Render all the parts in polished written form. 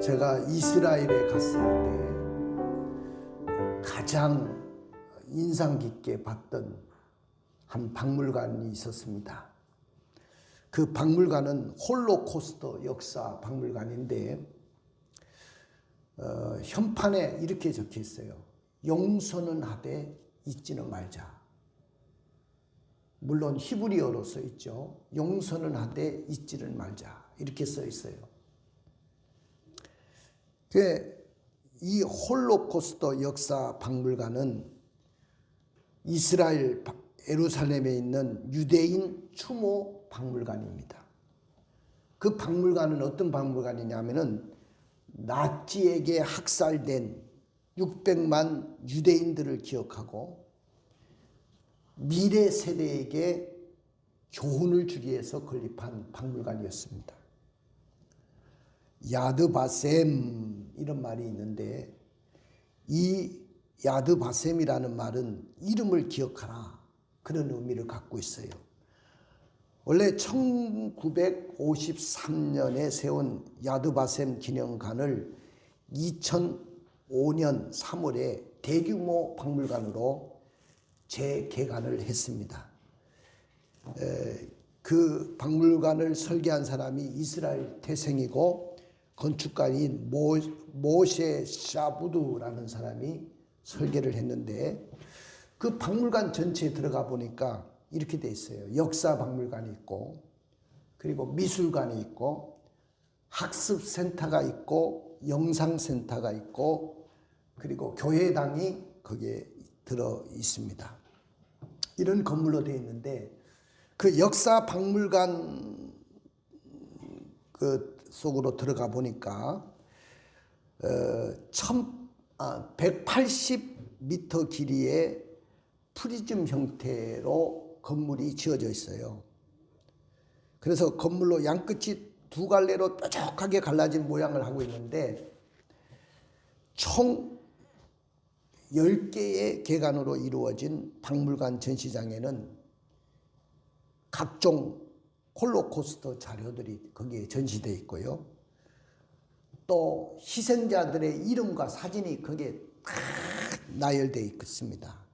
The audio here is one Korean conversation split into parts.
제가 이스라엘에 갔을 때 가장 인상 깊게 봤던 한 박물관이 있었습니다. 그 박물관은 홀로코스트 역사 박물관인데 현판에 이렇게 적혀 있어요. 용서는 하되 잊지는 말자. 물론 히브리어로 써 있죠. 용서는 하되 잊지는 말자. 이렇게 써 있어요. 이 홀로코스트 역사 박물관은 이스라엘 예루살렘에 있는 유대인 추모 박물관입니다. 그 박물관은 어떤 박물관이냐면은 나치에게 학살된 600만 유대인들을 기억하고 미래 세대에게 교훈을 주기 위해서 건립한 박물관이었습니다. 야드바셈 이런 말이 있는데 이 야드바셈이라는 말은 이름을 기억하라 그런 의미를 갖고 있어요. 원래 1953년에 세운 야드바셈 기념관을 2005년 3월에 대규모 박물관으로 재개관을 했습니다. 그 박물관을 설계한 사람이 이스라엘 태생이고 건축가인 모셰 샤부드라는 사람이 설계를 했는데 그 박물관 전체에 들어가 보니까 이렇게 돼 있어요. 역사 박물관이 있고 그리고 미술관이 있고 학습센터가 있고 영상센터가 있고 그리고 교회당이 거기에 들어 있습니다. 이런 건물로 되어 있는데 그 역사 박물관 그 속으로 들어가 보니까 180m 길이의 프리즘 형태로 건물이 지어져 있어요. 그래서 건물로 양끝이 두 갈래로 뾰족하게 갈라진 모양을 하고 있는데 총 10개의 계단으로 이루어진 박물관 전시장에는 각종 홀로코스트 자료들이 거기에 전시되어 있고요. 또 희생자들의 이름과 사진이 거기에 다 나열되어 있습니다.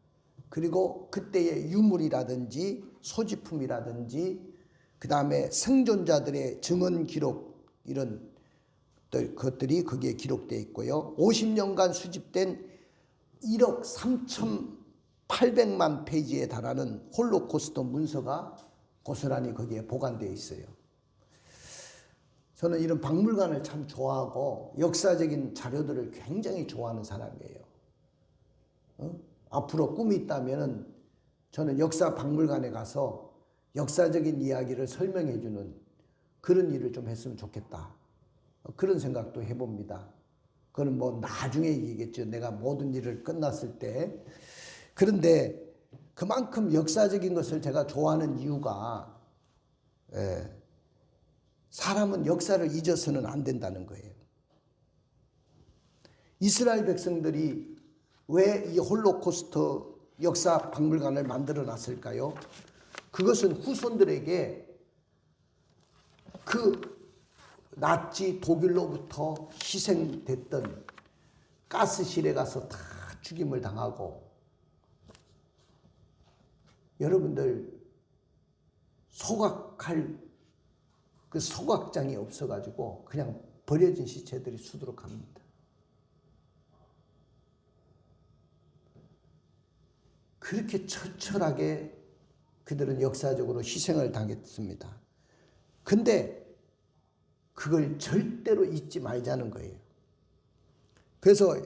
그리고 그때의 유물이라든지 소지품이라든지 그 다음에 생존자들의 증언 기록 이런 것들이 거기에 기록되어 있고요. 50년간 수집된 1억 3,800만 페이지에 달하는 홀로코스트 문서가 고스란히 거기에 보관되어 있어요. 저는 이런 박물관을 참 좋아하고 역사적인 자료들을 굉장히 좋아하는 사람이에요. 앞으로 꿈이 있다면 저는 역사 박물관에 가서 역사적인 이야기를 설명해 주는 그런 일을 좀 했으면 좋겠다. 그런 생각도 해봅니다. 그건 뭐 나중에 얘기겠죠. 내가 모든 일을 끝났을 때. 그런데 그만큼 역사적인 것을 제가 좋아하는 이유가 사람은 역사를 잊어서는 안 된다는 거예요. 이스라엘 백성들이 왜 이 홀로코스트 역사 박물관을 만들어 놨을까요? 그것은 후손들에게 그 나치 독일로부터 희생됐던 가스실에 가서 다 죽임을 당하고 여러분들 소각할 그 소각장이 없어가지고 그냥 버려진 시체들이 수두룩합니다. 그렇게 처철하게 그들은 역사적으로 희생을 당했습니다. 근데 그걸 절대로 잊지 말자는 거예요. 그래서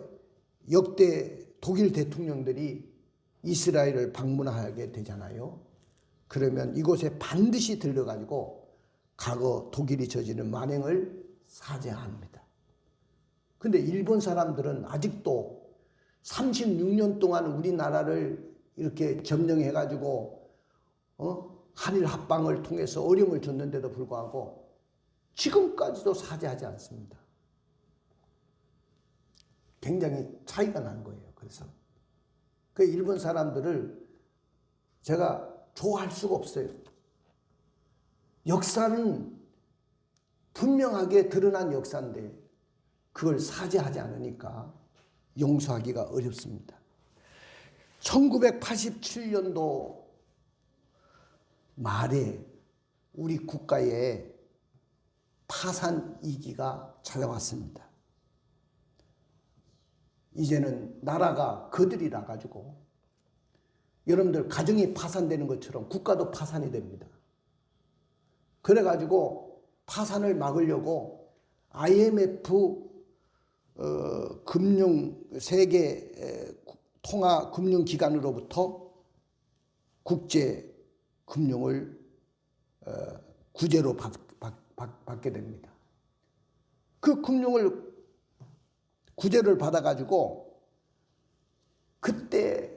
역대 독일 대통령들이 이스라엘을 방문하게 되잖아요. 그러면 이곳에 반드시 들러가지고 과거 독일이 저지른 만행을 사죄합니다. 근데 일본 사람들은 아직도 36년 동안 우리나라를 이렇게 점령해가지고 한일 합방을 통해서 어려움을 줬는데도 불구하고 지금까지도 사죄하지 않습니다. 굉장히 차이가 난 거예요. 그래서 그 일본 사람들을 제가 좋아할 수가 없어요. 역사는 분명하게 드러난 역사인데 그걸 사죄하지 않으니까 용서하기가 어렵습니다. 1987년도 말에 우리 국가에 파산 위기가 찾아왔습니다. 이제는 나라가 거들이 나가지고 여러분들 가정이 파산되는 것처럼 국가도 파산이 됩니다. 그래가지고 파산을 막으려고 IMF 세계 통화 금융기관으로부터 국제 금융을 구제로 받게 됩니다. 그 금융을 구제를 받아가지고 그때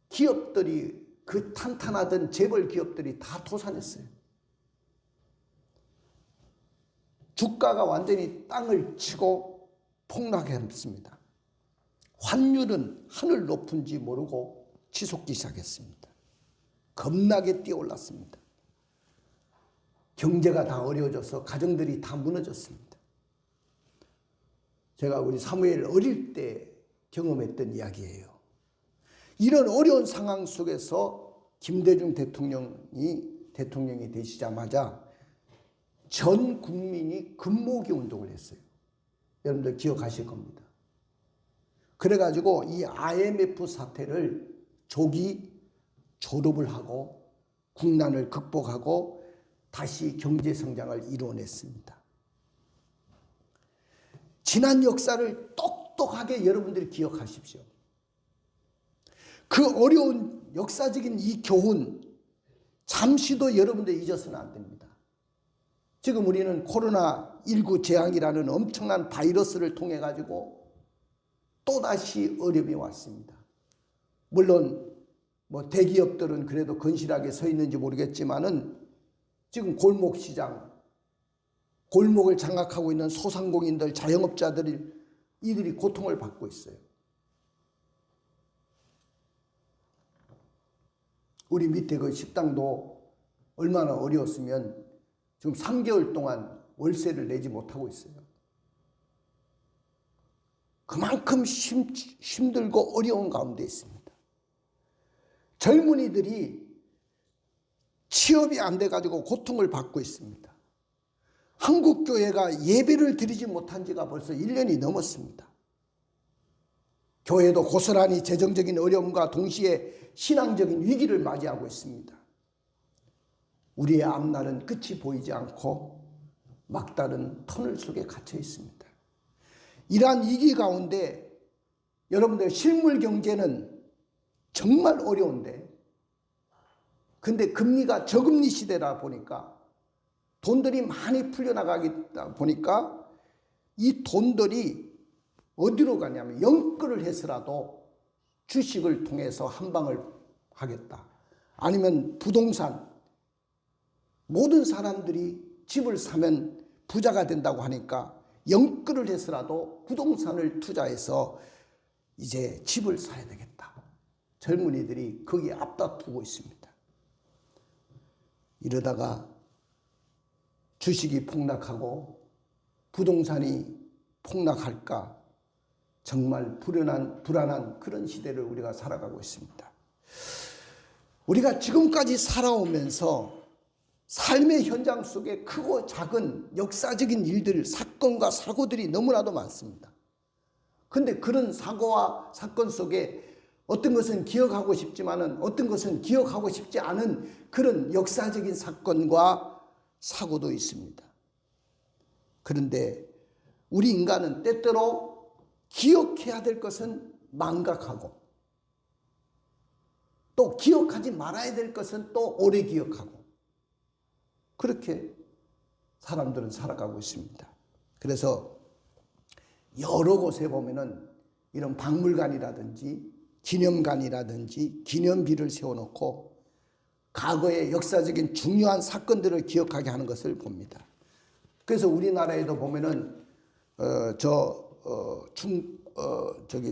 기업들이 그 탄탄하던 재벌 기업들이 다 도산했어요. 주가가 완전히 땅을 치고 폭락했습니다. 환율은 하늘 높은지 모르고 치솟기 시작했습니다. 겁나게 뛰어올랐습니다. 경제가 다 어려워져서 가정들이 다 무너졌습니다. 제가 우리 사무엘 어릴 때 경험했던 이야기예요. 이런 어려운 상황 속에서 김대중 대통령이 되시자마자 전 국민이 금모기 운동을 했어요. 여러분들 기억하실 겁니다. 그래가지고 이 IMF 사태를 조기 졸업을 하고 국난을 극복하고 다시 경제 성장을 이루어냈습니다. 지난 역사를 똑똑하게 여러분들이 기억하십시오. 그 어려운 역사적인 이 교훈 잠시도 여러분들 잊어서는 안 됩니다. 지금 우리는 코로나19 재앙이라는 엄청난 바이러스를 통해 가지고 또다시 어려움이 왔습니다. 물론 대기업들은 그래도 건실하게 서 있는지 모르겠지만은 지금 골목시장, 골목을 장악하고 있는 소상공인들, 자영업자들이 이들이 고통을 받고 있어요. 우리 밑에 그 식당도 얼마나 어려웠으면 지금 3개월 동안 월세를 내지 못하고 있어요. 그만큼 힘들고 어려운 가운데 있습니다. 젊은이들이 취업이 안 돼가지고 고통을 받고 있습니다. 한국교회가 예배를 드리지 못한 지가 벌써 1년이 넘었습니다. 교회도 고스란히 재정적인 어려움과 동시에 신앙적인 위기를 맞이하고 있습니다. 우리의 앞날은 끝이 보이지 않고 막다른 터널 속에 갇혀 있습니다. 이러한 위기 가운데 여러분들 실물 경제는 정말 어려운데 근데 금리가 저금리 시대다 보니까 돈들이 많이 풀려나가다 보니까 이 돈들이 어디로 가냐면 영끌을 해서라도 주식을 통해서 한 방을 하겠다. 아니면 부동산, 모든 사람들이 집을 사면 부자가 된다고 하니까 영끌을 해서라도 부동산을 투자해서 이제 집을 사야 되겠다. 젊은이들이 거기에 앞다투고 있습니다. 이러다가 주식이 폭락하고 부동산이 폭락할까 정말 불안한 그런 시대를 우리가 살아가고 있습니다. 우리가 지금까지 살아오면서 삶의 현장 속에 크고 작은 역사적인 일들, 사건과 사고들이 너무나도 많습니다. 그런데 그런 사고와 사건 속에 어떤 것은 기억하고 싶지만은 어떤 것은 기억하고 싶지 않은 그런 역사적인 사건과 사고도 있습니다. 그런데 우리 인간은 때때로 기억해야 될 것은 망각하고 또 기억하지 말아야 될 것은 또 오래 기억하고 그렇게 사람들은 살아가고 있습니다. 그래서 여러 곳에 보면은 이런 박물관이라든지 기념관이라든지 기념비를 세워놓고 과거의 역사적인 중요한 사건들을 기억하게 하는 것을 봅니다. 그래서 우리나라에도 보면은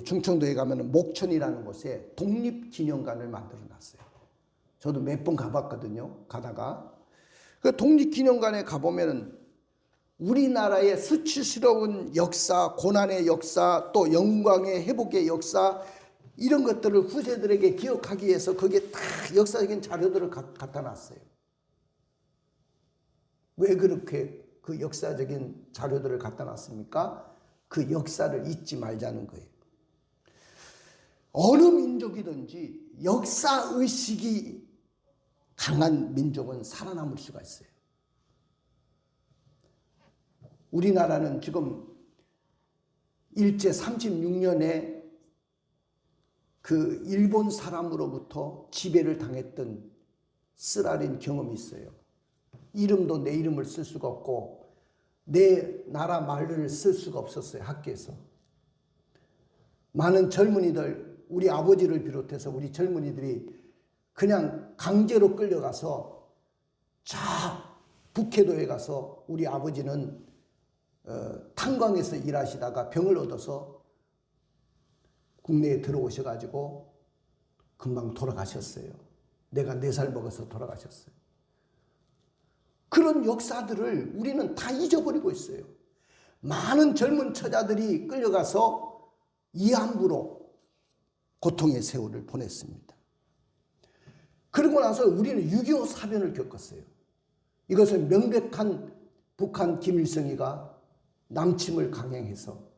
충청도에 가면은 목천이라는 곳에 독립기념관을 만들어 놨어요. 저도 몇 번 가봤거든요. 가다가 그 독립기념관에 가보면은 우리나라의 수치스러운 역사, 고난의 역사, 또 영광의 회복의 역사, 이런 것들을 후세들에게 기억하기 위해서 거기에 다 역사적인 자료들을 갖다 놨어요. 왜 그렇게 그 역사적인 자료들을 갖다 놨습니까? 그 역사를 잊지 말자는 거예요. 어느 민족이든지 역사의식이 강한 민족은 살아남을 수가 있어요. 우리나라는 지금 일제 36년에 그 일본 사람으로부터 지배를 당했던 쓰라린 경험이 있어요. 이름도 내 이름을 쓸 수가 없고 내 나라 말을 쓸 수가 없었어요. 학교에서. 많은 젊은이들, 우리 아버지를 비롯해서 우리 젊은이들이 그냥 강제로 끌려가서 저 북해도에 가서 우리 아버지는 탄광에서 일하시다가 병을 얻어서 국내에 들어오셔가지고 금방 돌아가셨어요. 내가 4살 먹어서 돌아가셨어요. 그런 역사들을 우리는 다 잊어버리고 있어요. 많은 젊은 처자들이 끌려가서 이함부로 고통의 세월을 보냈습니다. 그러고 나서 우리는 6.25 사변을 겪었어요. 이것은 명백한 북한 김일성이가 남침을 강행해서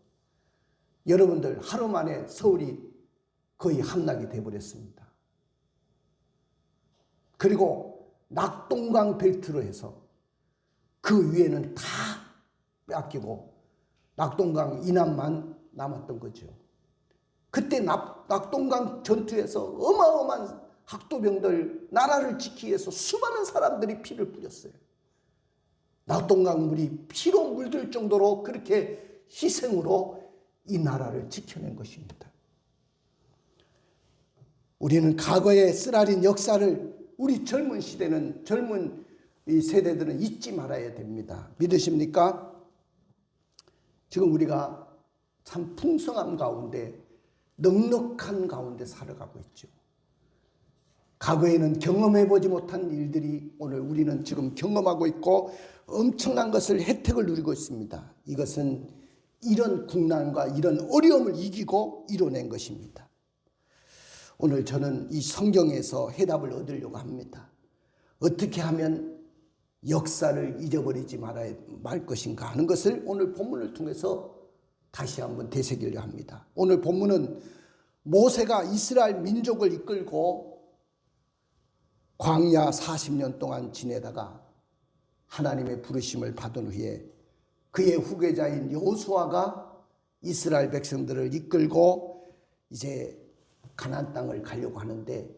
여러분들 하루 만에 서울이 거의 함락이 되어버렸습니다. 그리고 낙동강 벨트로 해서 그 위에는 다 뺏기고 낙동강 이남만 남았던 거죠. 그때 낙동강 전투에서 어마어마한 학도병들, 나라를 지키기 위해서 수많은 사람들이 피를 뿌렸어요. 낙동강 물이 피로 물들 정도로 그렇게 희생으로 이 나라를 지켜낸 것입니다. 우리는 과거의 쓰라린 역사를 우리 젊은 시대는, 젊은 이 세대들은 잊지 말아야 됩니다. 믿으십니까? 지금 우리가 참 풍성함 가운데, 넉넉한 가운데 살아가고 있죠. 과거에는 경험해보지 못한 일들이 오늘 우리는 지금 경험하고 있고 엄청난 것을 혜택을 누리고 있습니다. 이것은 이런 국난과 이런 어려움을 이기고 이뤄낸 것입니다. 오늘 저는 이 성경에서 해답을 얻으려고 합니다. 어떻게 하면 역사를 잊어버리지 말 것인가 하는 것을 오늘 본문을 통해서 다시 한번 되새기려 합니다. 오늘 본문은 모세가 이스라엘 민족을 이끌고 광야 40년 동안 지내다가 하나님의 부르심을 받은 후에 그의 후계자인 여호수아가 이스라엘 백성들을 이끌고 이제 가나안 땅을 가려고 하는데,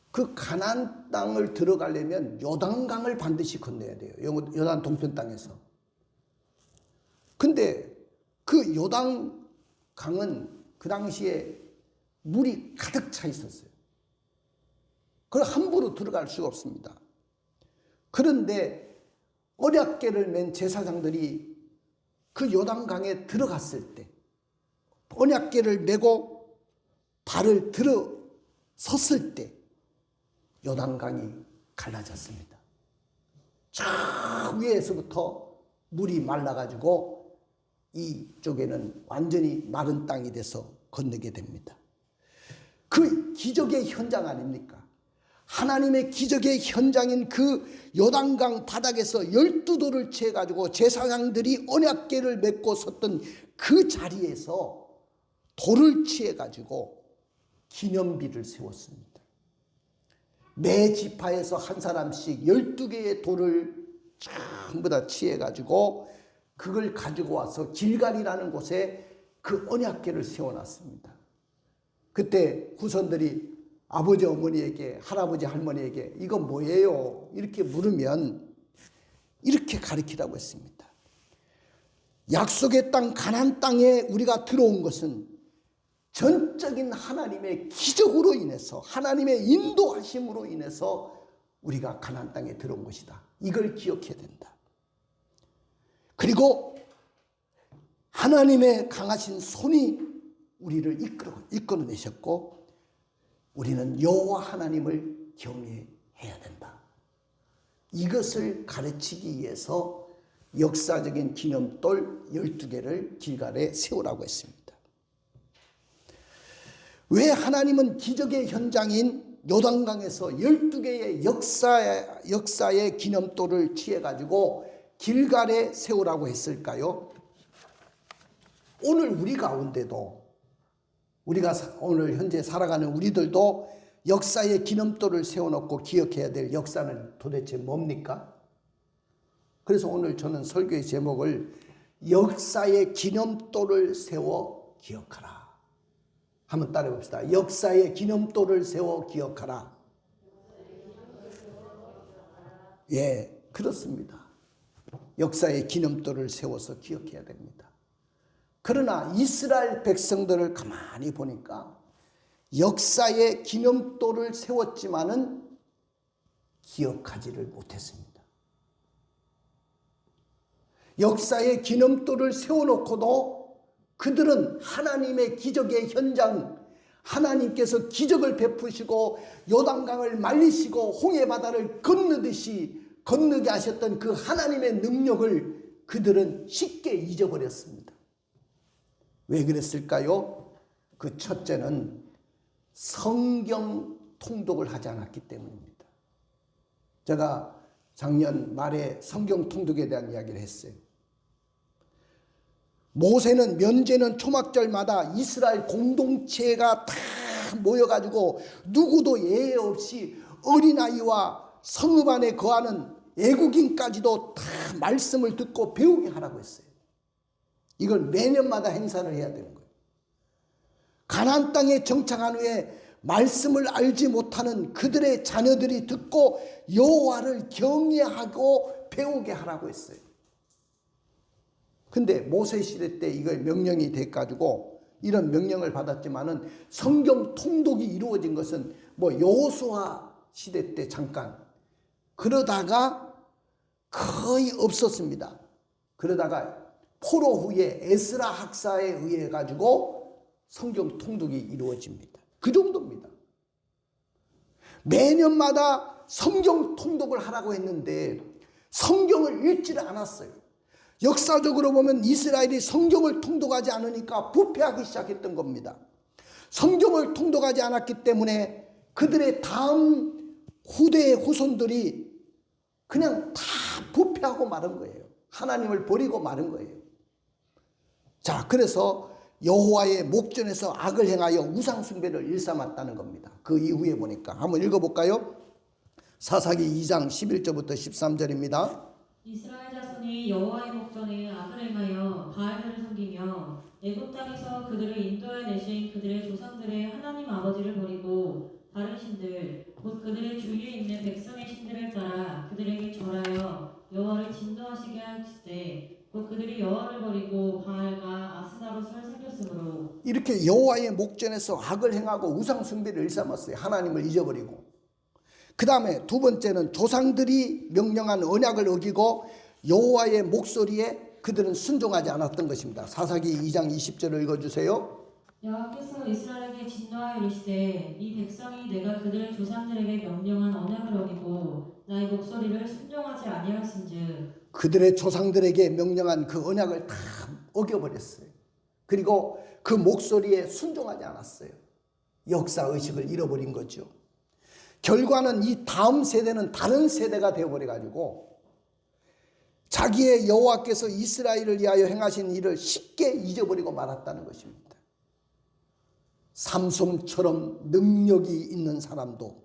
그 가나안 땅을 들어가려면 요단강을 반드시 건너야 돼요. 요단 동편 땅에서. 근데 그 요단강은 그 당시에 물이 가득 차 있었어요. 그걸 함부로 들어갈 수가 없습니다. 그런데 언약궤를 맨 제사장들이 그 요단강에 들어갔을 때, 언약궤를 메고 발을 들어 섰을 때 요단강이 갈라졌습니다. 저 위에서부터 물이 말라가지고 이쪽에는 완전히 마른 땅이 돼서 건너게 됩니다. 그 기적의 현장 아닙니까? 하나님의 기적의 현장인 그 요단강 바닥에서 12돌을 채가지고 제사장들이 언약궤를 맺고 섰던 그 자리에서 돌을 취해가지고 기념비를 세웠습니다. 매 지파에서 한 사람씩 12개의 돌을 전부 다 취해가지고 그걸 가지고 와서 길갈이라는 곳에 그 언약궤를 세워놨습니다. 그때 후손들이 아버지 어머니에게, 할아버지 할머니에게 이거 뭐예요? 이렇게 물으면 이렇게 가르치라고 했습니다. 약속의 땅 가나안 땅에 우리가 들어온 것은 전적인 하나님의 기적으로 인해서, 하나님의 인도하심으로 인해서 우리가 가나안 땅에 들어온 것이다. 이걸 기억해야 된다. 그리고 하나님의 강하신 손이 우리를 이끌어내셨고 우리는 여호와 하나님을 경외해야 된다. 이것을 가르치기 위해서 역사적인 기념돌 12개를 길갈에 세우라고 했습니다. 왜 하나님은 기적의 현장인 요단강에서 12개의 역사의 기념돌을 취해가지고 길갈에 세우라고 했을까요? 오늘 우리 가운데도, 우리가 오늘 현재 살아가는 우리들도 역사의 기념돌을 세워놓고 기억해야 될 역사는 도대체 뭡니까? 그래서 오늘 저는 설교의 제목을 역사의 기념돌을 세워 기억하라. 한번 따라해 봅시다. 역사의 기념돌을 세워 기억하라. 예, 그렇습니다. 역사의 기념돌을 세워서 기억해야 됩니다. 그러나 이스라엘 백성들을 가만히 보니까 역사의 기념돌을 세웠지만은 기억하지를 못했습니다. 역사의 기념돌을 세워놓고도 그들은 하나님의 기적의 현장, 하나님께서 기적을 베푸시고 요단강을 말리시고 홍해바다를 건너게 하셨던 그 하나님의 능력을 그들은 쉽게 잊어버렸습니다. 왜 그랬을까요? 그 첫째는 성경 통독을 하지 않았기 때문입니다. 제가 작년 말에 성경 통독에 대한 이야기를 했어요. 모세는 면제는 초막절마다 이스라엘 공동체가 다 모여가지고 누구도 예외 없이 어린아이와 성읍 안에 거하는 애국인까지도 다 말씀을 듣고 배우게 하라고 했어요. 이걸 매년마다 행사를 해야 되는 거예요. 가나안 땅에 정착한 후에 말씀을 알지 못하는 그들의 자녀들이 듣고 여호와를 경외하고 배우게 하라고 했어요. 근데 모세 시대 때 이거 명령이 돼가지고 이런 명령을 받았지만은 성경 통독이 이루어진 것은 여호수아 시대 때 잠깐, 그러다가 거의 없었습니다. 그러다가 포로 후에 에스라 학사에 의해 가지고 성경 통독이 이루어집니다. 그 정도입니다. 매년마다 성경 통독을 하라고 했는데 성경을 읽지를 않았어요. 역사적으로 보면 이스라엘이 성경을 통독하지 않으니까 부패하기 시작했던 겁니다. 성경을 통독하지 않았기 때문에 그들의 다음 후대의 후손들이 그냥 다 부패하고 마른 거예요. 하나님을 버리고 마른 거예요. 자, 그래서 여호와의 목전에서 악을 행하여 우상숭배를 일삼았다는 겁니다. 그 이후에 보니까 한번 읽어볼까요? 사사기 2장 11절부터 13절입니다. 이스라엘 자손이 여호와의 목전에 악을 행하여 바알들을 섬기며 애굽 땅에서 그들을 인도해 내신 그들의 조상들의 하나님 아버지를 버리고 다른 신들 곧 그들의 주위에 있는 백성의 신들을 따라 그들에게 절하여 여호와를 진노하시게 하시되 곧 그들이 여호와를 버리고 바알과 아스나롯을 섬겼으므로 이렇게 여호와의 목전에서 악을 행하고 우상 숭배를 일삼았어요. 하나님을 잊어버리고. 그 다음에 두 번째는 조상들이 명령한 언약을 어기고 여호와의 목소리에 그들은 순종하지 않았던 것입니다. 사사기 2장 20절을 읽어주세요. 여호와께서 이스라엘에게 진노하여 이르시되 이 백성이 내가 그들의 조상들에게 명령한 언약을 어기고 나의 목소리를 순종하지 아니하였은즉 그들의 조상들에게 명령한 그 언약을 다 어겨버렸어요. 그리고 그 목소리에 순종하지 않았어요. 역사의식을 잃어버린 거죠. 결과는 이 다음 세대는 다른 세대가 되어버려가지고 자기의 여호와께서 이스라엘을 위하여 행하신 일을 쉽게 잊어버리고 말았다는 것입니다. 삼손처럼 능력이 있는 사람도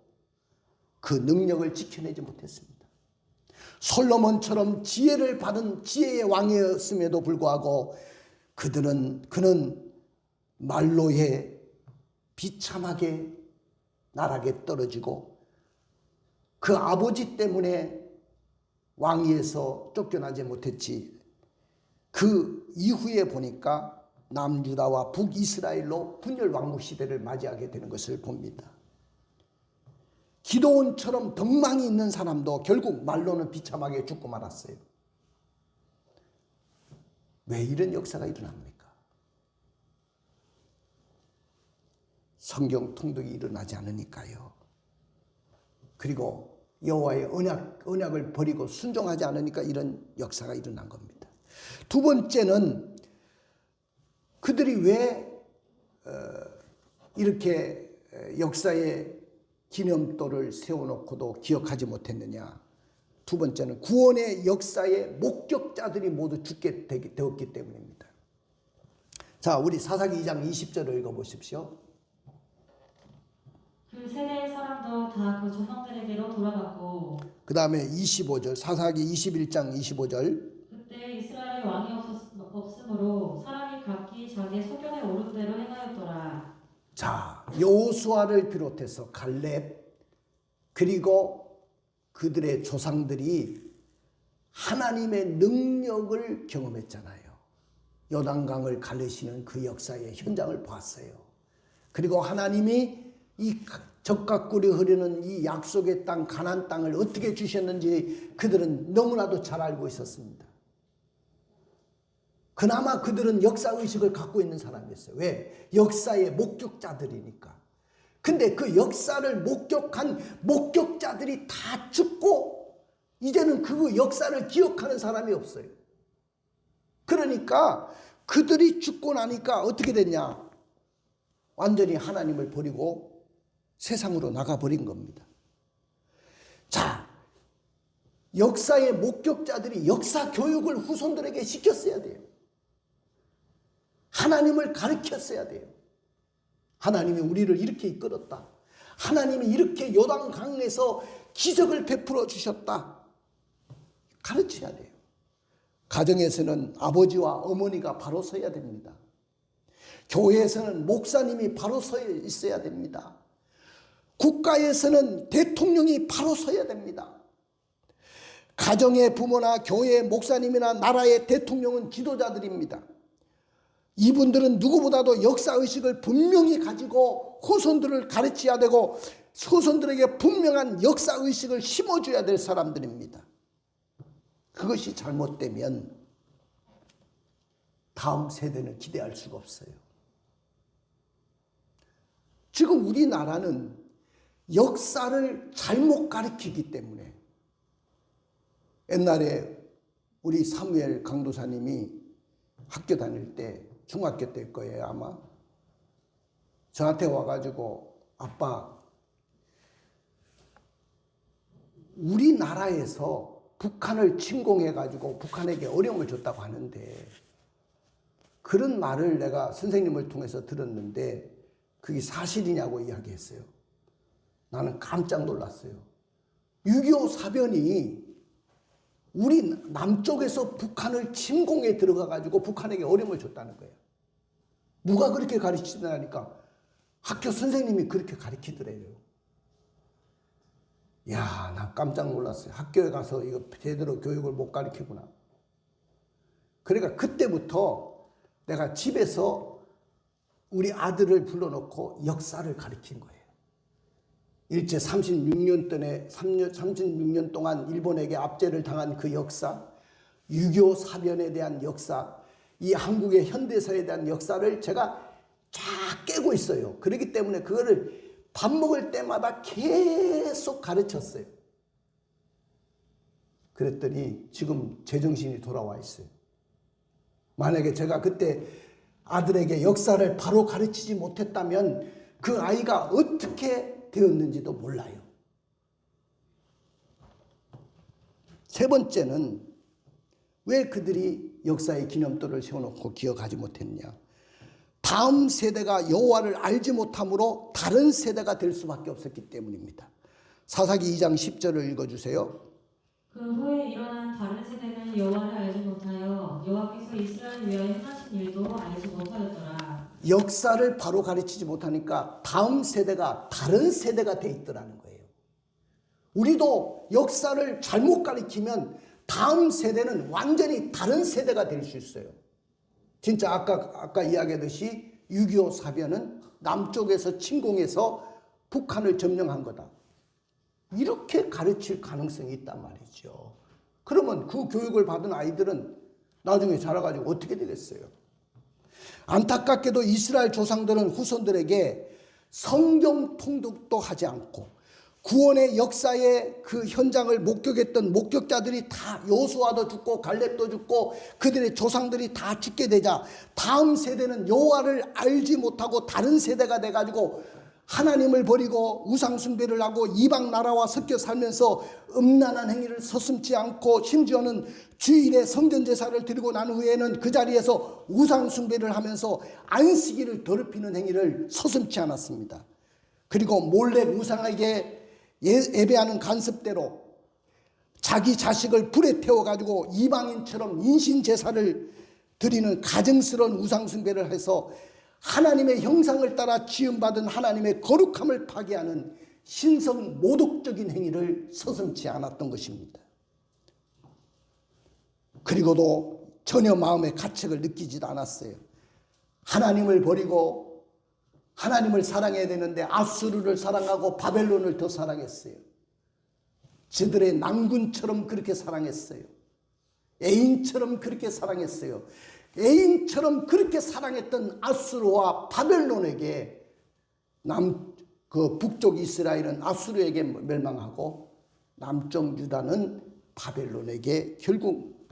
그 능력을 지켜내지 못했습니다. 솔로몬처럼 지혜를 받은 지혜의 왕이었음에도 불구하고 그는 말로에 비참하게 나락에 떨어지고 그 아버지 때문에 왕위에서 쫓겨나지 못했지. 그 이후에 보니까 남유다와 북이스라엘로 분열 왕국 시대를 맞이하게 되는 것을 봅니다. 기드온처럼 덕망이 있는 사람도 결국 말로는 비참하게 죽고 말았어요. 왜 이런 역사가 일어납니까? 성경 통독이 일어나지 않으니까요. 그리고 여호와의 언약을 버리고 순종하지 않으니까 이런 역사가 일어난 겁니다. 두 번째는 그들이 왜 이렇게 역사의 기념돌을 세워놓고도 기억하지 못했느냐. 두 번째는 구원의 역사의 목격자들이 모두 죽게 되었기 때문입니다. 자, 우리 사사기 2장 20절을 읽어보십시오. 그 세대의 사람도 다 그 조상들에게로 돌아갔고 그 다음에 25절, 사사기 21장 25절. 그때 이스라엘에 왕이 없으므로 사람이 각기 자기 소견에 오른 대로 행하였더라. 자, 여호수아를 비롯해서 갈렙 그리고 그들의 조상들이 하나님의 능력을 경험했잖아요. 요단강을 가르시는 그 역사의 현장을 봤어요. 그리고 하나님이 이 적과 꿀이 흐르는 이 약속의 땅 가나안 땅을 어떻게 주셨는지 그들은 너무나도 잘 알고 있었습니다. 그나마 그들은 역사의식을 갖고 있는 사람이었어요. 왜? 역사의 목격자들이니까. 근데 그 역사를 목격한 목격자들이 다 죽고 이제는 그 역사를 기억하는 사람이 없어요. 그러니까 그들이 죽고 나니까 어떻게 됐냐? 완전히 하나님을 버리고 세상으로 나가버린 겁니다. 자, 역사의 목격자들이 역사 교육을 후손들에게 시켰어야 돼요. 하나님을 가르쳤어야 돼요. 하나님이 우리를 이렇게 이끌었다. 하나님이 이렇게 요단강에서 기적을 베풀어 주셨다. 가르쳐야 돼요. 가정에서는 아버지와 어머니가 바로 서야 됩니다. 교회에서는 목사님이 바로 서 있어야 됩니다. 국가에서는 대통령이 바로 서야 됩니다. 가정의 부모나 교회의 목사님이나 나라의 대통령은 지도자들입니다. 이분들은 누구보다도 역사의식을 분명히 가지고 후손들을 가르쳐야 되고 후손들에게 분명한 역사의식을 심어줘야 될 사람들입니다. 그것이 잘못되면 다음 세대는 기대할 수가 없어요. 지금 우리나라는 역사를 잘못 가르치기 때문에 옛날에 우리 사무엘 강도사님이 학교 다닐 때 중학교 때일 거예요 아마. 저한테 와가지고 아빠 우리나라에서 북한을 침공해가지고 북한에게 어려움을 줬다고 하는데 그런 말을 내가 선생님을 통해서 들었는데 그게 사실이냐고 이야기했어요. 나는 깜짝 놀랐어요. 6.25 사변이 우리 남쪽에서 북한을 침공해 들어가가지고 북한에게 어려움을 줬다는 거예요. 누가 그렇게 가르치더라니까 학교 선생님이 그렇게 가르치더래요. 야, 난 깜짝 놀랐어요. 학교에 가서 이거 제대로 교육을 못 가르치구나. 그러니까 그때부터 내가 집에서 우리 아들을 불러놓고 역사를 가르친 거예요. 일제 36년 동안 일본에게 압제를 당한 그 역사, 6.25 사변에 대한 역사, 이 한국의 현대사에 대한 역사를 제가 쫙 깨고 있어요. 그렇기 때문에 그거를 밥 먹을 때마다 계속 가르쳤어요. 그랬더니 지금 제정신이 돌아와 있어요. 만약에 제가 그때 아들에게 역사를 바로 가르치지 못했다면 그 아이가 어떻게 되었는지도 몰라요. 세 번째는 왜 그들이 역사의 기념돌을 세워놓고 기억하지 못했냐? 다음 세대가 여호와를 알지 못함으로 다른 세대가 될 수밖에 없었기 때문입니다. 사사기 2장 10절을 읽어주세요. 그 후에 일어난 다른 세대는 여호와를 알지 못하여 여호와께서 이스라엘을 위하여 행하신 일도 알지 못하였더라. 역사를 바로 가르치지 못하니까 다음 세대가 다른 세대가 돼 있더라는 거예요. 우리도 역사를 잘못 가르치면 다음 세대는 완전히 다른 세대가 될 수 있어요. 진짜 아까 이야기하듯이 6.25 사변은 남쪽에서 침공해서 북한을 점령한 거다. 이렇게 가르칠 가능성이 있단 말이죠. 그러면 그 교육을 받은 아이들은 나중에 자라가지고 어떻게 되겠어요? 안타깝게도 이스라엘 조상들은 후손들에게 성경 통독도 하지 않고 구원의 역사의 그 현장을 목격했던 목격자들이 다 여호수아도 죽고 갈렙도 죽고 그들의 조상들이 다 죽게 되자 다음 세대는 여호와를 알지 못하고 다른 세대가 돼가지고 하나님을 버리고 우상 숭배를 하고 이방 나라와 섞여 살면서 음란한 행위를 서슴지 않고 심지어는 주일에 성전 제사를 드리고 난 후에는 그 자리에서 우상 숭배를 하면서 안식일을 더럽히는 행위를 서슴지 않았습니다. 그리고 몰래 우상에게 예배하는 간습대로 자기 자식을 불에 태워가지고 이방인처럼 인신제사를 드리는 가증스러운 우상숭배를 해서 하나님의 형상을 따라 지음받은 하나님의 거룩함을 파괴하는 신성 모독적인 행위를 서슴지 않았던 것입니다. 그리고도 전혀 마음의 가책을 느끼지도 않았어요. 하나님을 버리고 하나님을 사랑해야 되는데 아수르를 사랑하고 바벨론을 더 사랑했어요. 저들의 난군처럼 그렇게 사랑했어요. 애인처럼 그렇게 사랑했어요. 애인처럼 그렇게 사랑했던 아수르와 바벨론에게 북쪽 이스라엘은 아수르에게 멸망하고 남쪽 유다는 바벨론에게 결국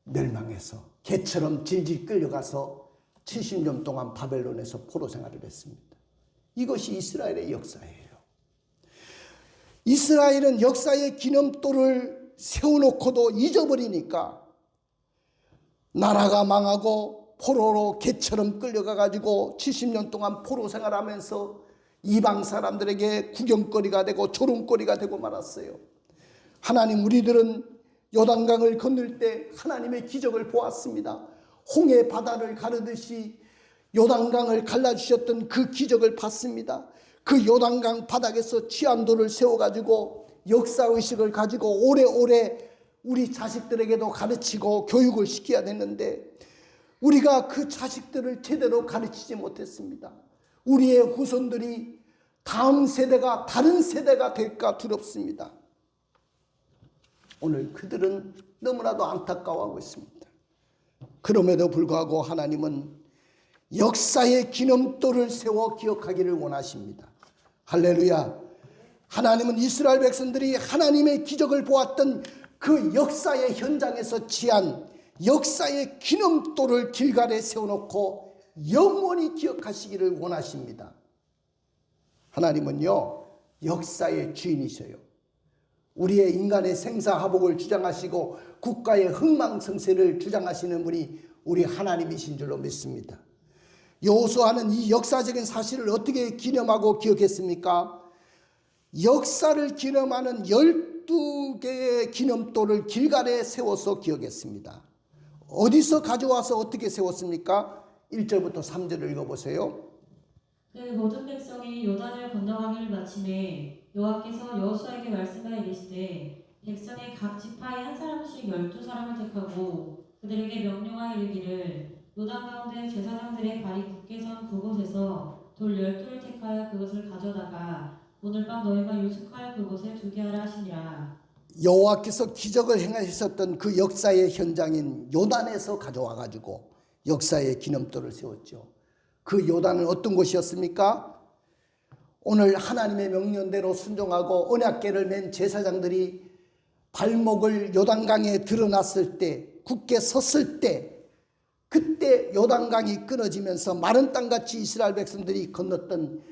멸망해서 개처럼 질질 끌려가서 70년 동안 바벨론에서 포로 생활을 했습니다. 이것이 이스라엘의 역사예요. 이스라엘은 역사의 기념돌을 세워놓고도 잊어버리니까 나라가 망하고 포로로 개처럼 끌려가가지고 70년 동안 포로 생활하면서 이방 사람들에게 구경거리가 되고 조롱거리가 되고 말았어요. 하나님, 우리들은 요단강을 건널 때 하나님의 기적을 보았습니다. 홍해 바다를 가르듯이 요단강을 갈라주셨던 그 기적을 봤습니다. 그 요단강 바닥에서 치안도를 세워가지고 역사의식을 가지고 오래오래 우리 자식들에게도 가르치고 교육을 시켜야 되는데 우리가 그 자식들을 제대로 가르치지 못했습니다. 우리의 후손들이 다음 세대가 다른 세대가 될까 두렵습니다. 오늘 그들은 너무나도 안타까워하고 있습니다. 그럼에도 불구하고 하나님은 역사의 기념돌을 세워 기억하기를 원하십니다. 할렐루야. 하나님은 이스라엘 백성들이 하나님의 기적을 보았던 그 역사의 현장에서 취한 역사의 기념돌을 길갈에 세워놓고 영원히 기억하시기를 원하십니다. 하나님은요, 역사의 주인이셔요. 우리의 인간의 생사하복을 주장하시고 국가의 흥망성쇠를 주장하시는 분이 우리 하나님이신 줄로 믿습니다. 여호수아는 이 역사적인 사실을 어떻게 기념하고 기억했습니까? 역사를 기념하는 12개의 기념돌을 길갈에 세워서 기억했습니다. 어디서 가져와서 어떻게 세웠습니까? 1절부터 3절을 읽어보세요. 그 모든 백성이 요단을 건너가기를 마침에 여호와께서 여호수아에게 말씀하여 이르시되 백성의 각 지파에 한 사람씩 12사람을 택하고 그들에게 명령하여 이르기를 요단 가운데 제사장들의 발이 굳게 선 그곳에서 돌 12를 택하여 그것을 가져다가 오늘 밤 너희가 유숙할 그곳에 두게 하라 하시니라. 여호와께서 기적을 행하셨던 그 역사의 현장인 요단에서 가져와 가지고 역사의 기념돌을 세웠죠. 그 요단은 어떤 곳이었습니까? 오늘 하나님의 명령대로 순종하고 언약궤를 맨 제사장들이 발목을 요단강에 드러났을 때, 굳게 섰을 때, 그때 요단강이 끊어지면서 마른 땅같이 이스라엘 백성들이 건넜던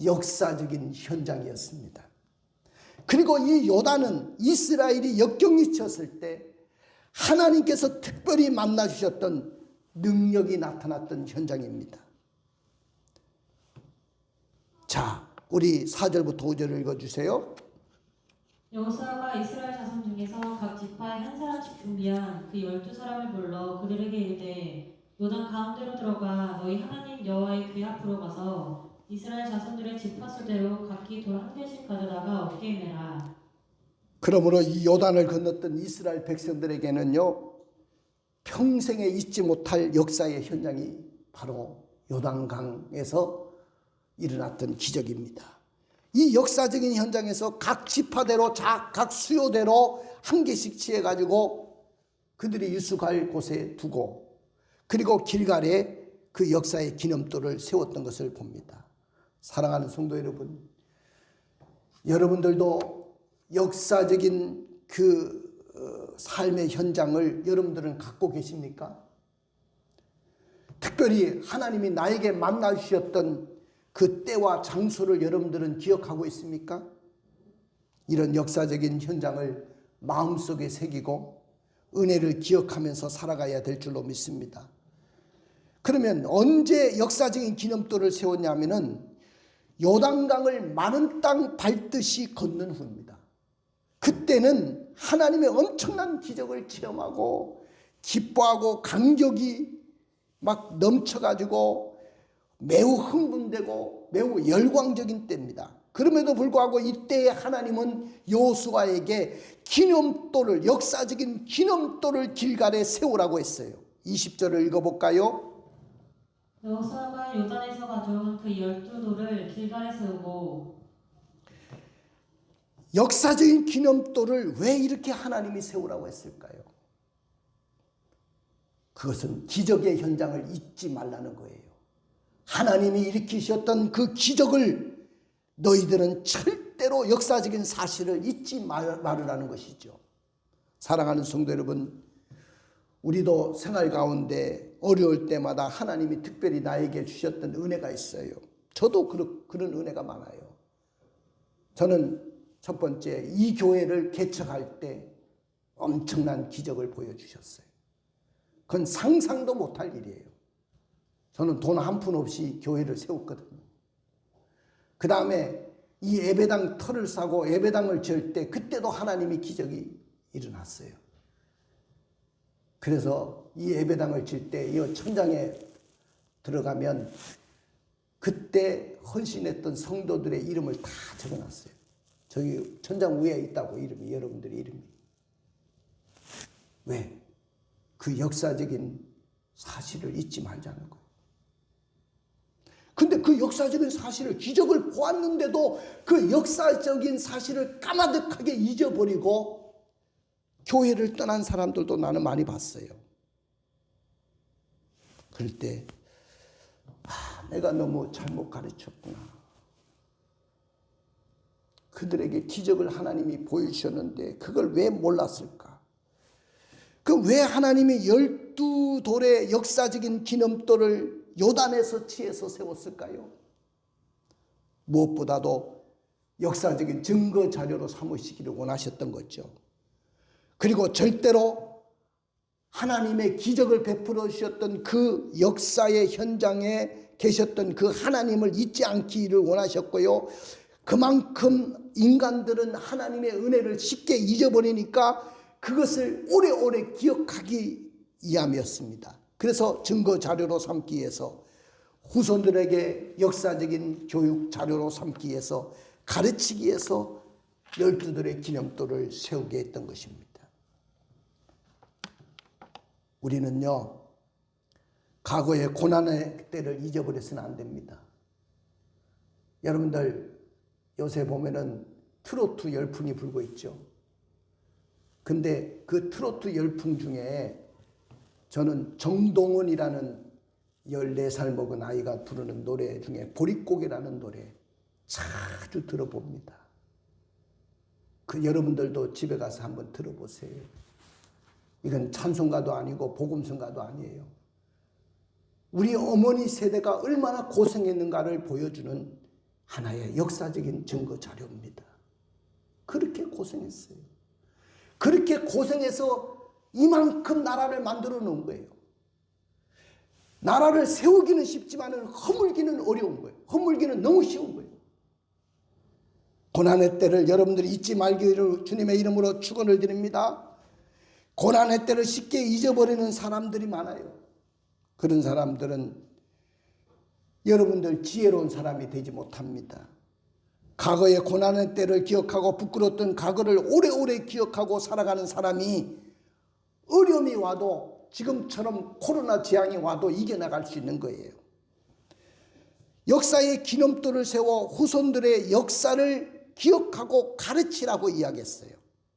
역사적인 현장이었습니다. 그리고 이 요단은 이스라엘이 역경이 쳤을 때 하나님께서 특별히 만나주셨던 능력이 나타났던 현장입니다. 자, 우리 4절부터 5절을 읽어주세요. 여호수아가 이스라엘 자손 중에서 각 지파에 한 사람씩 준비한 그 12사람을 불러 그들에게 이르되 요단 가운데로 들어가 너희 하나님 여호와의 궤 앞으로 가서 이스라엘 자손들의 지파수대로 각기 돌 한 개씩 가져다가 어깨에 매라. 그러므로 이 요단을 건넜던 이스라엘 백성들에게는요, 평생에 잊지 못할 역사의 현장이 바로 요단강에서 일어났던 기적입니다. 이 역사적인 현장에서 각 지파대로 각 수요대로 한 개씩 취해가지고 그들이 유숙할 곳에 두고 그리고 길갈에 그 역사의 기념돌을 세웠던 것을 봅니다. 사랑하는 성도 여러분, 여러분들도 역사적인 삶의 현장을 여러분들은 갖고 계십니까? 특별히 하나님이 나에게 만나 주셨던 그 때와 장소를 여러분들은 기억하고 있습니까? 이런 역사적인 현장을 마음속에 새기고 은혜를 기억하면서 살아가야 될 줄로 믿습니다. 그러면 언제 역사적인 기념돌을 세웠냐면은 요단강을 마른 땅 밟듯이 걷는 후입니다. 그때는 하나님의 엄청난 기적을 체험하고 기뻐하고 감격이 막 넘쳐가지고 매우 흥분되고 매우 열광적인 때입니다. 그럼에도 불구하고 이때에 하나님은 여호수아에게 기념돌을, 역사적인 기념돌을 길갈에 세우라고 했어요. 20절을 읽어볼까요? 여호수아가 요단에서 가져온 그 12돌을 길갈에 세우고. 역사적인 기념돌을 왜 이렇게 하나님이 세우라고 했을까요? 그것은 기적의 현장을 잊지 말라는 거예요. 하나님이 일으키셨던 그 기적을 너희들은 절대로 역사적인 사실을 잊지 말으라는 것이죠. 사랑하는 성도 여러분, 우리도 생활 가운데 어려울 때마다 하나님이 특별히 나에게 주셨던 은혜가 있어요. 저도 그런 은혜가 많아요. 저는 첫 번째, 이 교회를 개척할 때 엄청난 기적을 보여주셨어요. 그건 상상도 못할 일이에요. 저는 돈 한 푼 없이 교회를 세웠거든요. 그 다음에 이 예배당 터를 싸고 예배당을 지을 때 그때도 하나님이 기적이 일어났어요. 그래서 이 예배당을 질 때 이 천장에 들어가면 그때 헌신했던 성도들의 이름을 다 적어놨어요. 저기 천장 위에 있다고 이름이, 여러분들의 이름이. 왜? 그 역사적인 사실을 잊지 말자는 거예요. 근데 그 역사적인 사실을, 기적을 보았는데도 그 역사적인 사실을 까마득하게 잊어버리고 교회를 떠난 사람들도 나는 많이 봤어요. 그럴 때 내가 너무 잘못 가르쳤구나. 그들에게 기적을 하나님이 보여주셨는데 그걸 왜 몰랐을까? 그 왜 하나님이 12돌의 역사적인 기념돌을 요단에서 치해서 세웠을까요? 무엇보다도 역사적인 증거 자료로 삼으시기를 원하셨던 거죠. 그리고 절대로 하나님의 기적을 베풀어 주셨던 그 역사의 현장에 계셨던 그 하나님을 잊지 않기를 원하셨고요. 그만큼 인간들은 하나님의 은혜를 쉽게 잊어버리니까 그것을 오래오래 기억하기 위함이었습니다. 그래서 증거 자료로 삼기 위해서, 후손들에게 역사적인 교육 자료로 삼기 위해서, 가르치기 위해서 12돌의 기념돌을 세우게 했던 것입니다. 우리는요, 과거의 고난의 때를 잊어버려서는 안 됩니다. 여러분들 요새 보면은 트로트 열풍이 불고 있죠. 근데 그 트로트 열풍 중에 저는 정동원이라는 14살 먹은 아이가 부르는 노래 중에 보릿고개라는 노래 자주 들어봅니다. 그 여러분들도 집에 가서 한번 들어보세요. 이건 찬송가도 아니고 복음성가도 아니에요. 우리 어머니 세대가 얼마나 고생했는가를 보여주는 하나의 역사적인 증거 자료입니다. 그렇게 고생했어요. 그렇게 고생해서 이만큼 나라를 만들어 놓은 거예요. 나라를 세우기는 쉽지만 허물기는 어려운 거예요. 허물기는 너무 쉬운 거예요. 고난의 때를 여러분들이 잊지 말기를 주님의 이름으로 축원을 드립니다. 고난의 때를 쉽게 잊어버리는 사람들이 많아요. 그런 사람들은 여러분들 지혜로운 사람이 되지 못합니다. 과거의 고난의 때를 기억하고 부끄러웠던 과거를 오래오래 기억하고 살아가는 사람이 어려움이 와도, 지금처럼 코로나 재앙이 와도 이겨나갈 수 있는 거예요. 역사의 기념돌을 세워 후손들의 역사를 기억하고 가르치라고 이야기했어요.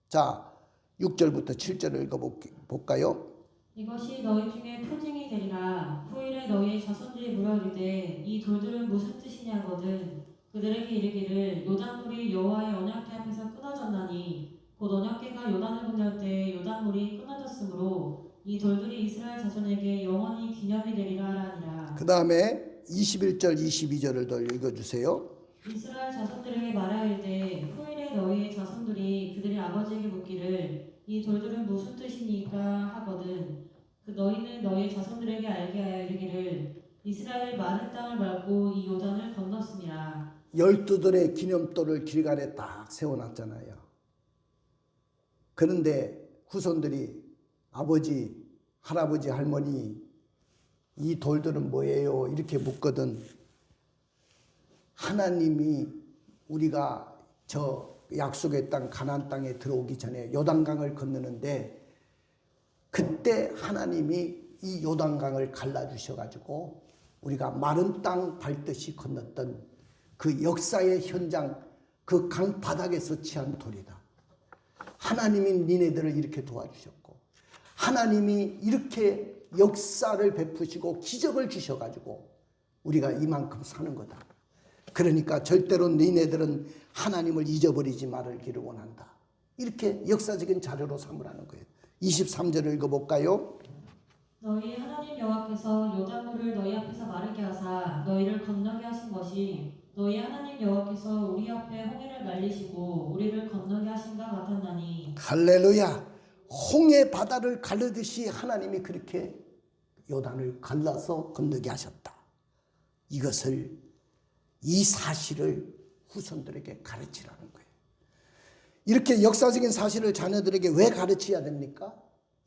자, 6절부터 7절을 읽어볼까요? 이것이 너희 중에 표징이 되리라. 후일에 너희의 자손들이 물어 이르되 이 돌들은 무슨 뜻이냐거든. 그들에게 이르기를 요단물이 여호와의 언약궤 앞에서 끊어졌나니 곧 언약궤가 요단을 건널 때 요단물이 끊어졌으므로 이 돌들이 이스라엘 자손에게 영원히 기념이 되리라 하니라. 그 다음에 21절 22절을 더 읽어주세요. 이스라엘 자손들에게 말하이르되 후일에 너희의 자손들이 그들의 아버지에게 묻기를 이 돌들은 무슨 뜻이니까 하거든 그 너희는 너희 자손들에게 알게 하여 이르기를 이스라엘 마른 땅을 밟고 이 요단을 건넜음이라. 12돌의 기념돌을 길갈에 딱 세워놨잖아요. 그런데 후손들이 아버지, 할아버지, 할머니 이 돌들은 뭐예요? 이렇게 묻거든. 하나님이 우리가 저 약속의 땅 가나안 땅에 들어오기 전에 요단강을 건너는데 그때 하나님이 이 요단강을 갈라주셔가지고 우리가 마른 땅 밟듯이 건넜던 그 역사의 현장, 그 강바닥에서 취한 돌이다. 하나님이 니네들을 이렇게 도와주셨고 하나님이 이렇게 역사를 베푸시고 기적을 주셔가지고 우리가 이만큼 사는 거다. 그러니까 절대로 너희네들은 하나님을 잊어버리지 말기를 원한다. 이렇게 역사적인 자료로 삼으라는 거예요. 23절을 읽어볼까요? 너희 하나님 여호와께서 요단물을 너희 앞에서 마르게 하사 너희를 건너게 하신 것이 너희 하나님 여호와께서 우리 앞에 홍해를 말리시고 우리를 건너게 하신가 같았나니. 할렐루야. 홍해 바다를 가르듯이 하나님이 그렇게 요단을 갈라서 건너게 하셨다. 이 사실을 후손들에게 가르치라는 거예요. 이렇게 역사적인 사실을 자녀들에게 왜 가르쳐야 됩니까?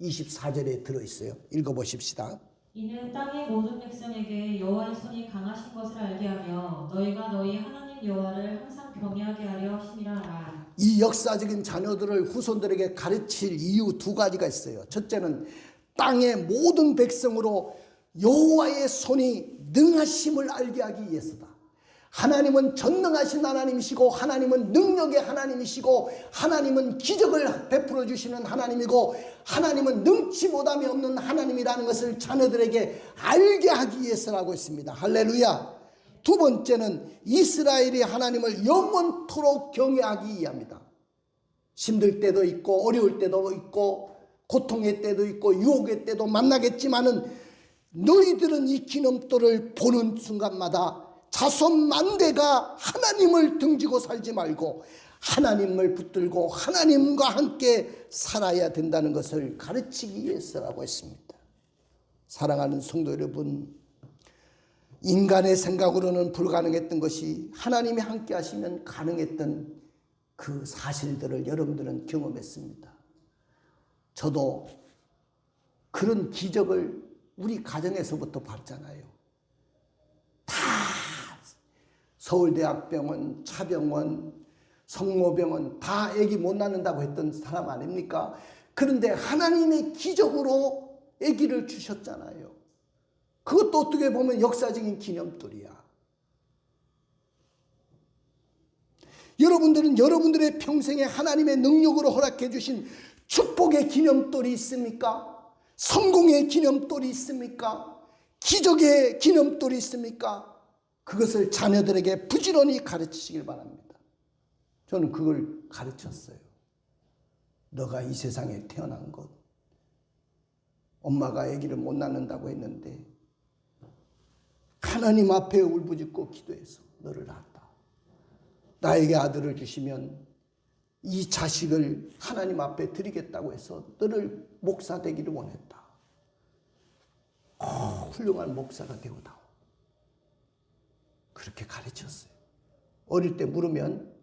24절에 들어있어요. 읽어보십시다. 이는 땅의 모든 백성에게 여호와의 손이 강하신 것을 알게 하며 너희가 너희 하나님 여호와를 항상 경외하게 하려 하심이라 하라. 이 역사적인 자녀들을 후손들에게 가르칠 이유 두 가지가 있어요. 첫째는 땅의 모든 백성으로 여호와의 손이 능하심을 알게 하기 위해서다. 하나님은 전능하신 하나님이시고 하나님은 능력의 하나님이시고 하나님은 기적을 베풀어 주시는 하나님이고 하나님은 능치 못함이 없는 하나님이라는 것을 자녀들에게 알게 하기 위해서라고 했습니다. 할렐루야. 두 번째는 이스라엘이 하나님을 영원토록 경외하기 위함이다. 힘들 때도 있고 어려울 때도 있고 고통의 때도 있고 유혹의 때도 만나겠지만은 너희들은 이 기념돌을 보는 순간마다 자손 만대가 하나님을 등지고 살지 말고 하나님을 붙들고 하나님과 함께 살아야 된다는 것을 가르치기 위해서라고 했습니다. 사랑하는 성도 여러분, 인간의 생각으로는 불가능했던 것이 하나님이 함께 하시면 가능했던 그 사실들을 여러분들은 경험했습니다. 저도 그런 기적을 우리 가정에서부터 봤잖아요. 다 서울대학병원, 차병원, 성모병원 다 아기 못 낳는다고 했던 사람 아닙니까? 그런데 하나님의 기적으로 아기를 주셨잖아요. 그것도 어떻게 보면 역사적인 기념돌이야. 여러분들은 여러분들의 평생에 하나님의 능력으로 허락해 주신 축복의 기념돌이 있습니까? 성공의 기념돌이 있습니까? 기적의 기념돌이 있습니까? 그것을 자녀들에게 부지런히 가르치시길 바랍니다. 저는 그걸 가르쳤어요. 너가 이 세상에 태어난 것, 엄마가 아기를 못 낳는다고 했는데 하나님 앞에 울부짖고 기도해서 너를 낳았다. 나에게 아들을 주시면 이 자식을 하나님 앞에 드리겠다고 해서 너를 목사 되기를 원했다. 훌륭한 목사가 되오다오. 그렇게 가르쳤어요. 어릴 때 물으면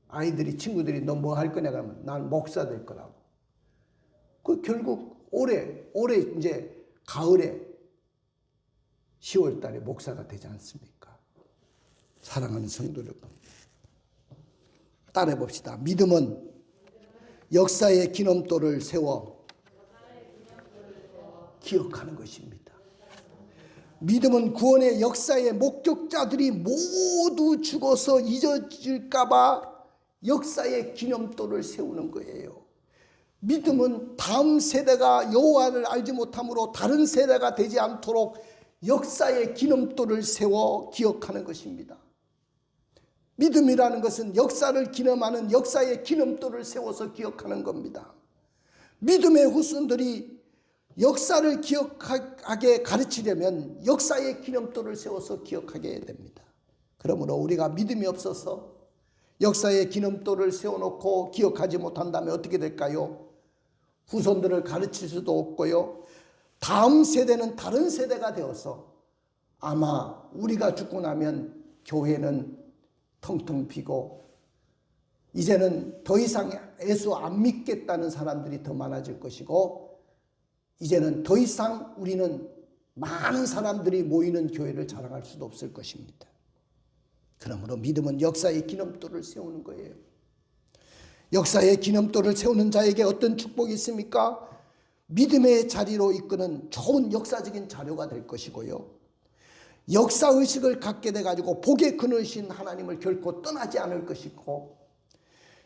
아이들이 친구들이 너 뭐 할 거냐 그러면 난 목사 될 거라고. 그 결국 올해 이제 가을에 10월 달에 목사가 되지 않습니까? 사랑하는 성도 여러분, 따라해 봅시다. 믿음은 역사의 기념돌을 세워 기억하는 것입니다. 믿음은 구원의 역사의 목격자들이 모두 죽어서 잊어질까 봐 역사의 기념돌을 세우는 거예요. 믿음은 다음 세대가 여호와를 알지 못함으로 다른 세대가 되지 않도록 역사의 기념돌을 세워 기억하는 것입니다. 믿음이라는 것은 역사를 기념하는 역사의 기념도를 세워서 기억하는 겁니다. 믿음의 후손들이 역사를 기억하게 가르치려면 역사의 기념도를 세워서 기억하게 됩니다. 그러므로 우리가 믿음이 없어서 역사의 기념도를 세워놓고 기억하지 못한다면 어떻게 될까요? 후손들을 가르칠 수도 없고요. 다음 세대는 다른 세대가 되어서 아마 우리가 죽고 나면 교회는 텅텅 비고 이제는 더 이상 예수 안 믿겠다는 사람들이 더 많아질 것이고 이제는 더 이상 우리는 많은 사람들이 모이는 교회를 자랑할 수도 없을 것입니다. 그러므로 믿음은 역사의 기념도를 세우는 거예요. 역사의 기념도를 세우는 자에게 어떤 축복이 있습니까? 믿음의 자리로 이끄는 좋은 역사적인 자료가 될 것이고요. 역사의식을 갖게 돼가지고 복의 근원이신 하나님을 결코 떠나지 않을 것이고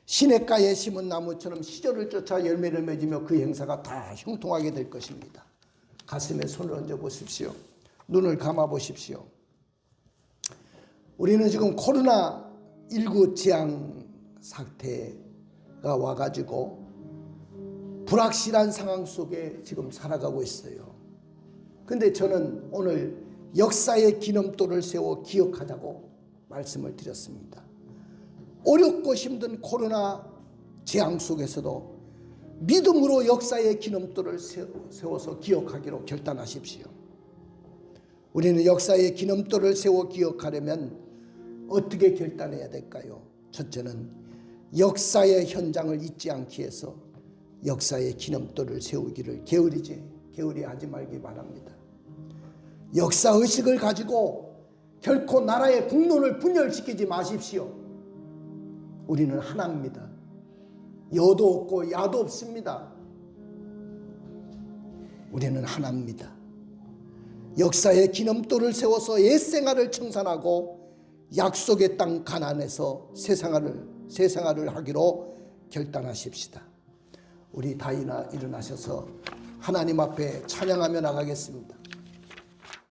시냇가에 심은 나무처럼 시절을 쫓아 열매를 맺으며 그 행사가 다 형통하게 될 것입니다. 가슴에 손을 얹어 보십시오. 눈을 감아 보십시오. 우리는 지금 코로나19 재앙 사태가 와가지고 불확실한 상황 속에 지금 살아가고 있어요. 근데 저는 오늘 역사의 기념도를 세워 기억하자고 말씀을 드렸습니다. 어렵고 힘든 코로나 재앙 속에서도 믿음으로 역사의 기념도를 세워서 기억하기로 결단하십시오. 우리는 역사의 기념도를 세워 기억하려면 어떻게 결단해야 될까요? 첫째는 역사의 현장을 잊지 않기 위해서 역사의 기념도를 세우기를 게으리 하지 말기 바랍니다. 역사의식을 가지고 결코 나라의 국론을 분열시키지 마십시오. 우리는 하나입니다. 여도 없고 야도 없습니다. 우리는 하나입니다. 역사의 기념도를 세워서 옛생활을 청산하고 약속의 땅 가나안에서 새 생활을 하기로 결단하십시다. 우리 다 일어나셔서 하나님 앞에 찬양하며 나가겠습니다.